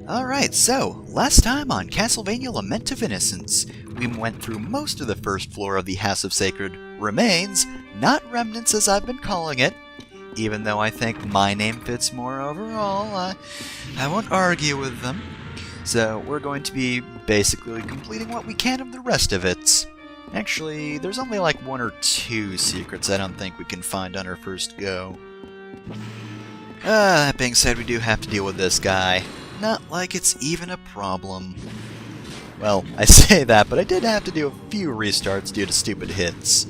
Alright, so, last time on Castlevania Lament of Innocence, we went through most of the first floor of the House of Sacred Remains, not Remnants as I've been calling it, even though I think my name fits more overall. I won't argue with them. So, we're going to be basically completing what we can of the rest of it. Actually, there's only like one or two secrets I don't think we can find on our first go. That being said, we do have to deal with this guy. Not like it's even a problem. Well, I say that, but I did have to do a few restarts due to stupid hits.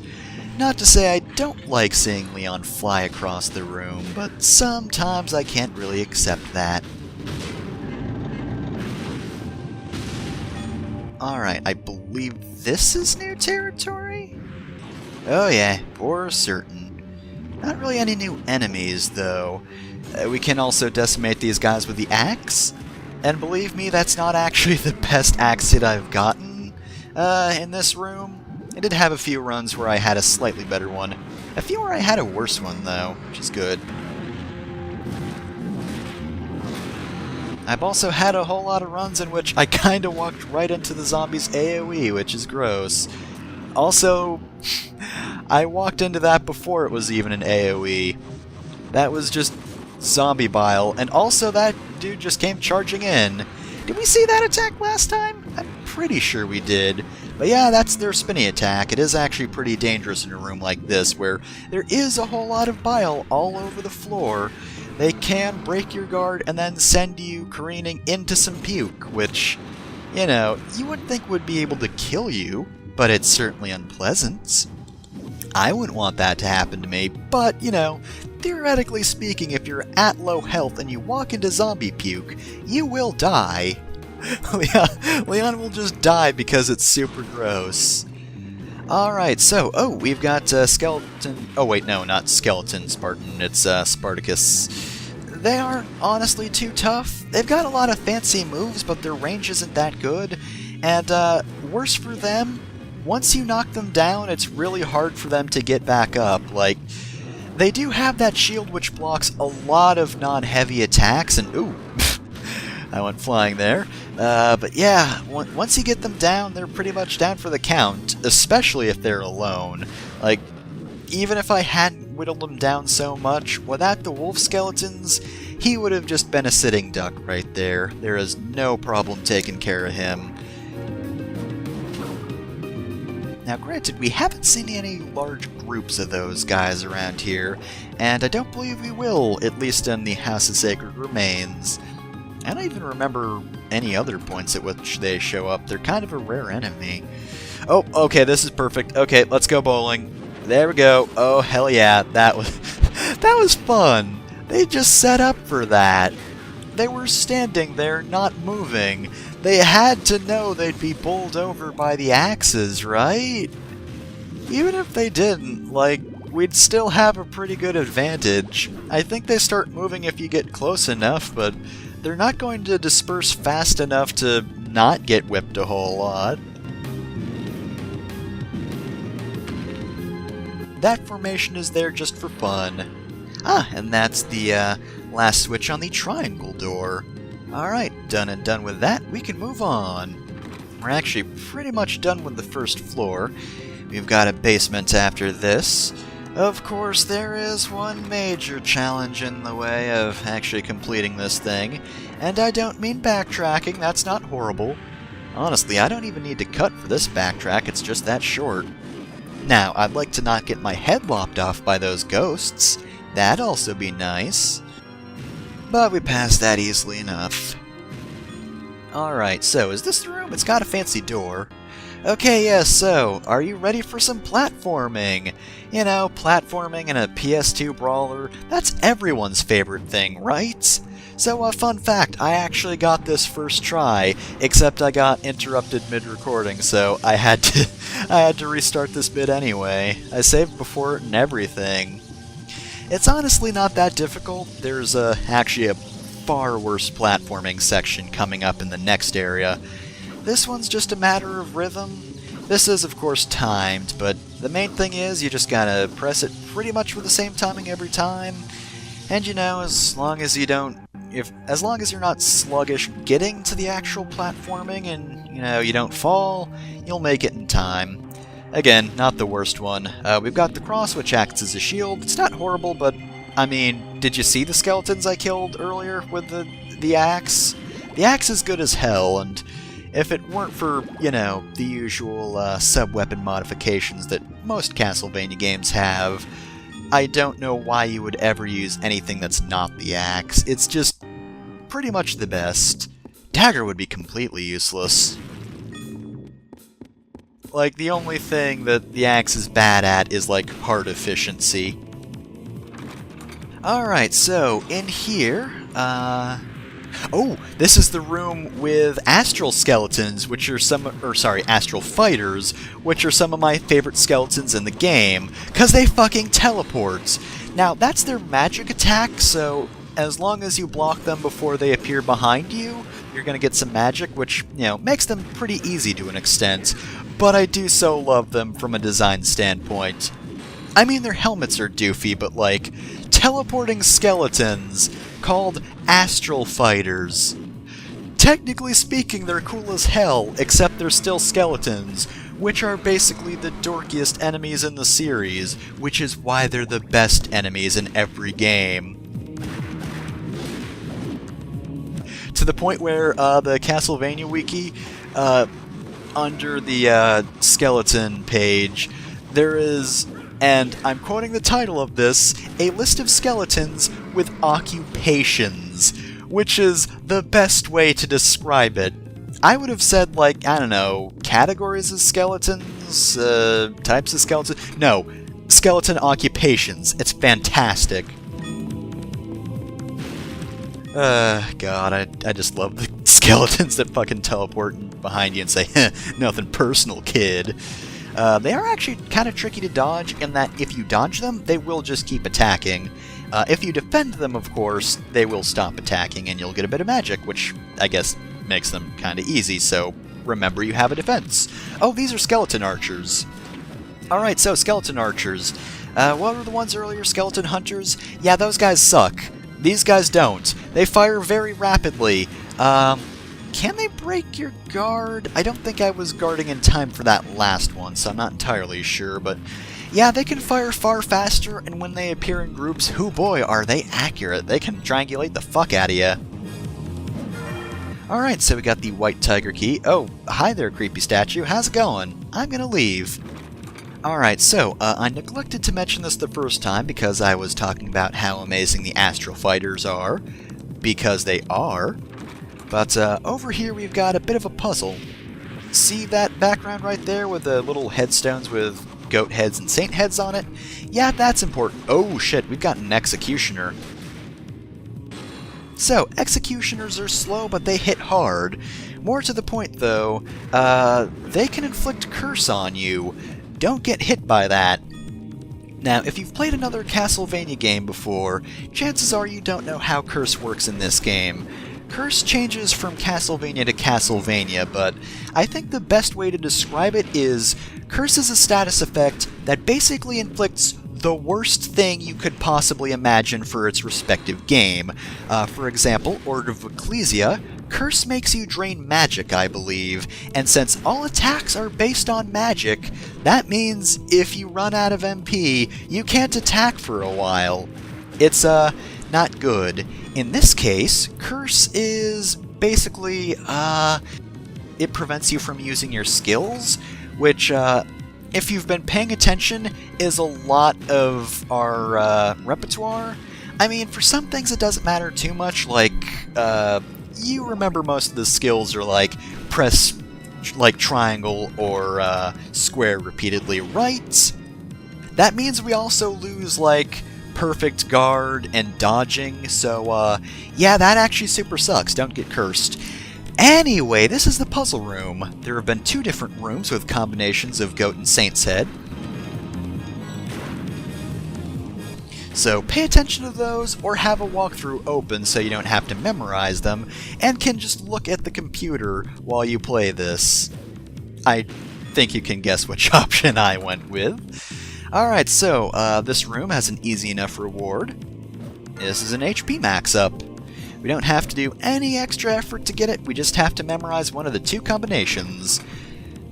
Not to say I don't like seeing Leon fly across the room, but sometimes I can't really accept that. Alright, I believe this is new territory? Oh yeah, for certain. Not really any new enemies, though. We can also decimate these guys with the axe, and believe me, that's not actually the best axe hit I've gotten in this room. I did have a few runs where I had a slightly better one. A few where I had a worse one, though, which is good. I've also had a whole lot of runs in which I kinda walked right into the zombie's AoE, which is gross. Also, I walked into that before it was even an AoE. That was just zombie bile, and also that dude just came charging in. Did we see that attack last time? I'm pretty sure we did. But yeah, that's their spinny attack. It is actually pretty dangerous in a room like this, where there is a whole lot of bile all over the floor. They can break your guard and then send you careening into some puke, which, you know, you wouldn't think would be able to kill you, but it's certainly unpleasant. I wouldn't want that to happen to me, but, you know, theoretically speaking, if you're at low health and you walk into zombie puke, you will die. Leon will just die because it's super gross. Alright, so, we've got Skeleton... Oh wait, no, not Skeleton Spartan, it's Spartacus. They aren't honestly too tough. They've got a lot of fancy moves, but their range isn't that good. And, worse for them, once you knock them down, it's really hard for them to get back up. Like, they do have that shield which blocks a lot of non-heavy attacks, and ooh, I went flying there. But yeah, once you get them down, they're pretty much down for the count, especially if they're alone. Like, even if I hadn't whittled them down so much, without the wolf skeletons, he would have just been a sitting duck right there. There is no problem taking care of him. Now granted, we haven't seen any large groups of those guys around here, and I don't believe we will, at least in the House of Sacred Remains. I don't even remember any other points at which they show up. They're kind of a rare enemy. Oh, okay, this is perfect. Okay, let's go bowling. There we go. Oh, hell yeah, that was fun. They just set up for that. They were standing there, not moving. They had to know they'd be bowled over by the axes, right? Even if they didn't, like, we'd still have a pretty good advantage. I think they start moving if you get close enough, but they're not going to disperse fast enough to not get whipped a whole lot. That formation is there just for fun. Ah, and that's the last switch on the triangle door. Alright, done and done with that, we can move on. We're actually pretty much done with the first floor. We've got a basement after this. Of course, there is one major challenge in the way of actually completing this thing, and I don't mean backtracking, that's not horrible. Honestly, I don't even need to cut for this backtrack, it's just that short. Now, I'd like to not get my head lopped off by those ghosts. That'd also be nice. But we passed that easily enough. Alright, so is this the room? It's got a fancy door. Okay, yes, so, are you ready for some platforming? You know, platforming in a PS2 brawler, that's everyone's favorite thing, right? So, a fun fact, I actually got this first try, except I got interrupted mid-recording, so I had to restart this bit anyway. I saved before it and everything. It's honestly not that difficult. There's actually a far worse platforming section coming up in the next area. This one's just a matter of rhythm. This is, of course, timed, but the main thing is you just gotta press it pretty much with the same timing every time. And you know, as long as you don't as long as you're not sluggish getting to the actual platforming and, you don't fall, you'll make it in time. Again, not the worst one. We've got the cross, which acts as a shield. It's not horrible, but, I mean, did you see the skeletons I killed earlier with the axe? The axe is good as hell, and if it weren't for, the usual sub-weapon modifications that most Castlevania games have, I don't know why you would ever use anything that's not the axe. It's just pretty much the best. Dagger would be completely useless. Like, the only thing that the axe is bad at is, like, heart efficiency. Alright, so, in here, oh, this is the room with astral skeletons, which are astral fighters, which are some of my favorite skeletons in the game, because they fucking teleport. Now, that's their magic attack, so as long as you block them before they appear behind you, you're going to get some magic, which, makes them pretty easy to an extent, but I do so love them from a design standpoint. I mean, their helmets are doofy, but, like, teleporting skeletons called astral fighters. Technically speaking, they're cool as hell, except they're still skeletons, which are basically the dorkiest enemies in the series, which is why they're the best enemies in every game. To the point where the Castlevania wiki, under the skeleton page, there is, and I'm quoting the title of this, a list of skeletons with occupations, which is the best way to describe it. I would have said, like, I don't know, categories of skeletons, types of skeletons. No, skeleton occupations. It's fantastic. God, I just love the skeletons that fucking teleport behind you and say, nothing personal, kid. They are actually kind of tricky to dodge in that if you dodge them, they will just keep attacking. If you defend them, of course, they will stop attacking and you'll get a bit of magic, which I guess makes them kind of easy, so remember you have a defense. Oh, these are skeleton archers. Alright, so skeleton archers. What were the ones earlier? Skeleton hunters? Yeah, those guys suck. These guys don't. They fire very rapidly. Can they break your guard? I don't think I was guarding in time for that last one, so I'm not entirely sure, but yeah, they can fire far faster, and when they appear in groups, hoo boy, are they accurate. They can triangulate the fuck out of you. Alright, so we got the white tiger key. Oh, hi there, creepy statue. How's it going? I'm gonna leave. Alright, so, I neglected to mention this the first time because I was talking about how amazing the astral fighters are. Because they are. But, over here we've got a bit of a puzzle. See that background right there with the little headstones with goat heads and saint heads on it? Yeah, that's important. Oh shit, we've got an executioner. So, executioners are slow, but they hit hard. More to the point, though, they can inflict curse on you. Don't get hit by that. Now, if you've played another Castlevania game before, chances are you don't know how curse works in this game. Curse changes from Castlevania to Castlevania, but I think the best way to describe it is curse is a status effect that basically inflicts the worst thing you could possibly imagine for its respective game. For example, Order of Ecclesia, curse makes you drain magic, I believe, and since all attacks are based on magic, that means if you run out of MP, you can't attack for a while. It's, not good. In this case, curse is basically, it prevents you from using your skills, which, if you've been paying attention, is a lot of our, repertoire. I mean, for some things it doesn't matter too much, like, you remember most of the skills are like, press, like, triangle or, square repeatedly, right? That means we also lose, like, perfect guard and dodging, so, yeah, that actually super sucks, don't get cursed. Anyway, this is the puzzle room. There have been 2 different rooms with combinations of goat and saint's head. So pay attention to those, or have a walkthrough open so you don't have to memorize them, and can just look at the computer while you play this. I think you can guess which option I went with. Alright, so, this room has an easy enough reward. This is an HP max up. We don't have to do any extra effort to get it, we just have to memorize one of the 2 combinations.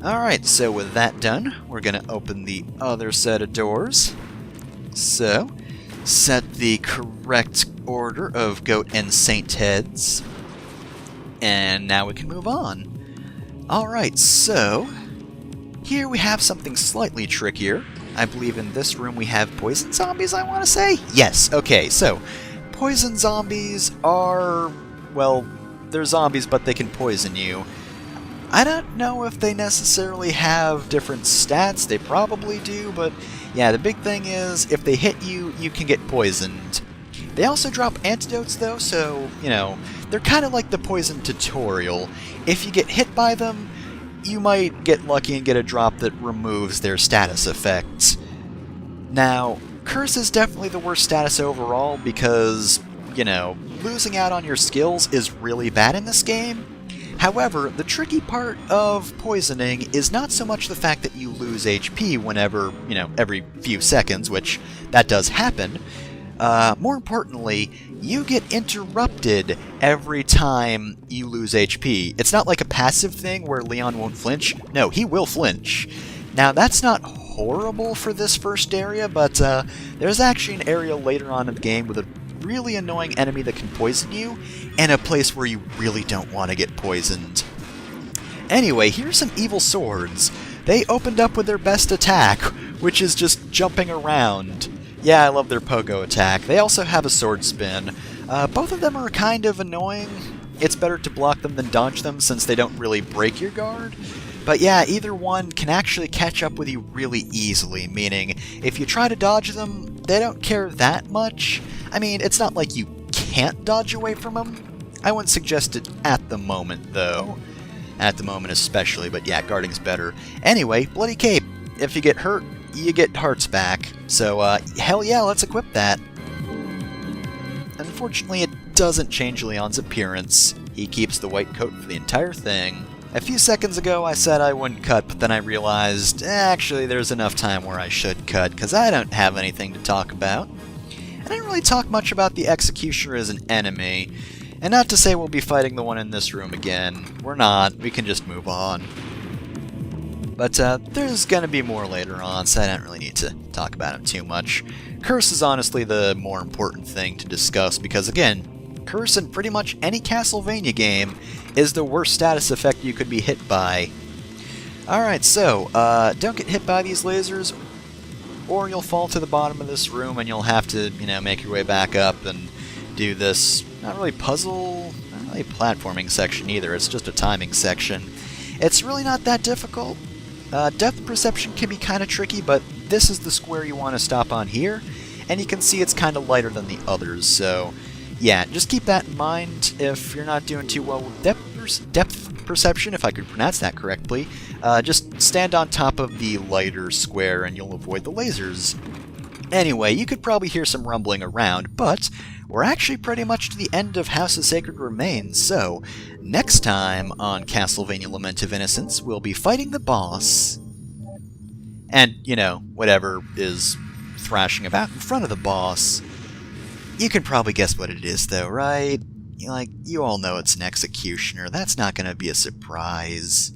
Alright, so with that done, we're going to open the other set of doors. So, set the correct order of goat and saint heads. And now we can move on. Alright, so here we have something slightly trickier. I believe in this room we have poison zombies, I want to say? Yes, okay, so poison zombies are, well, they're zombies, but they can poison you. I don't know if they necessarily have different stats, they probably do, but yeah, the big thing is, if they hit you, you can get poisoned. They also drop antidotes though, so, you know, they're kind of like the poison tutorial. If you get hit by them, you might get lucky and get a drop that removes their status effects. Now, Curse is definitely the worst status overall because, you know, losing out on your skills is really bad in this game. However, the tricky part of poisoning is not so much the fact that you lose HP whenever, you know, every few seconds, which that does happen. More importantly, you get interrupted every time you lose HP. It's not like a passive thing where Leon won't flinch. No, he will flinch. Now, that's not horrible for this first area, but there's actually an area later on in the game with a really annoying enemy that can poison you, and a place where you really don't want to get poisoned. Anyway, here's some evil swords. They opened up with their best attack, which is just jumping around. Yeah, I love their pogo attack. They also have a sword spin. Both of them are kind of annoying. It's better to block them than dodge them since they don't really break your guard. But yeah, either one can actually catch up with you really easily, meaning if you try to dodge them, they don't care that much. I mean, it's not like you can't dodge away from them. I wouldn't suggest it at the moment, though. At the moment especially, but yeah, guarding's better. Anyway, Bloody Cape. If you get hurt, you get hearts back. So, hell yeah, let's equip that. Unfortunately, it doesn't change Leon's appearance. He keeps the white coat for the entire thing. A few seconds ago I said I wouldn't cut, but then I realized, actually there's enough time where I should cut, because I don't have anything to talk about. I didn't really talk much about the Executioner as an enemy, and not to say we'll be fighting the one in this room again. We're not, we can just move on. But there's gonna be more later on, so I don't really need to talk about him too much. Curse is honestly the more important thing to discuss, because again, Curse in pretty much any Castlevania game is the worst status effect you could be hit by. Alright, so, don't get hit by these lasers, or you'll fall to the bottom of this room and you'll have to, you know, make your way back up and do this, not really puzzle, not really platforming section either, it's just a timing section. It's really not that difficult. Depth perception can be kind of tricky, but this is the square you want to stop on here, and you can see it's kind of lighter than the others, so yeah, just keep that in mind if you're not doing too well with depth perception, if I could pronounce that correctly. Just stand on top of the lighter square and you'll avoid the lasers. Anyway, you could probably hear some rumbling around, but we're actually pretty much to the end of House of Sacred Remains, so next time on Castlevania Lament of Innocence, we'll be fighting the boss. And, you know, whatever is thrashing about in front of the boss. You can probably guess what it is, though, right? Like, you all know it's an Executioner. That's not going to be a surprise.